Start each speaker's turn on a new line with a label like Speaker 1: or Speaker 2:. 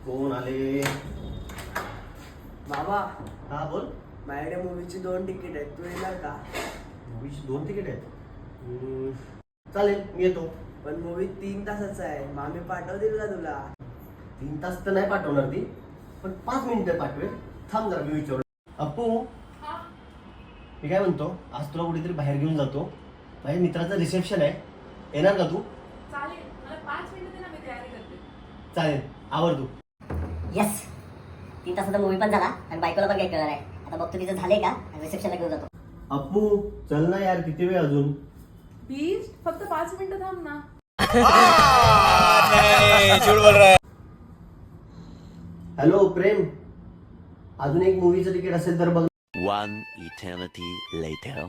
Speaker 1: कोण आले?
Speaker 2: बाबा
Speaker 1: हा बोल.
Speaker 2: माझ्याकडे मूवीची 2 तिकीट आहेत, तू येणार का?
Speaker 1: मूवीची 2 तिकीट आहेत. चालेल मी येतो.
Speaker 2: पण मूवी 3 तासाचा आहे, मामी पाठवतील का तुला?
Speaker 1: 3 तास तर नाही पाठवणार ती, पण 5 मिनिटं पाठवेल. थांब जरा मी विचारू. अप्पू, मी काय म्हणतो, आज तुला कुठेतरी बाहेर घेऊन जातो. माझ्या मित्राचं रिसेप्शन आहे, येणार का तू?
Speaker 3: चालेल, मला 5 मिनिटं दे ना, मी तयारी करते.
Speaker 1: चालेल, आवर तू.
Speaker 4: येस 3 तासाचा मूवी पण झाला आणि बायकोला पण काही कळणार आहे. आता बघतो तिचं झालंय का आणि रिसेप्शनला घेऊन जातो.
Speaker 1: अप्पू चल ना यार, किती वेळ अजून?
Speaker 3: प्लीज फक्त 5 मिनिटं थांब ना.
Speaker 1: हॅलो प्रेम, अजून एक मूवीचं तिकीट असेल तर बघ.
Speaker 5: One eternity later.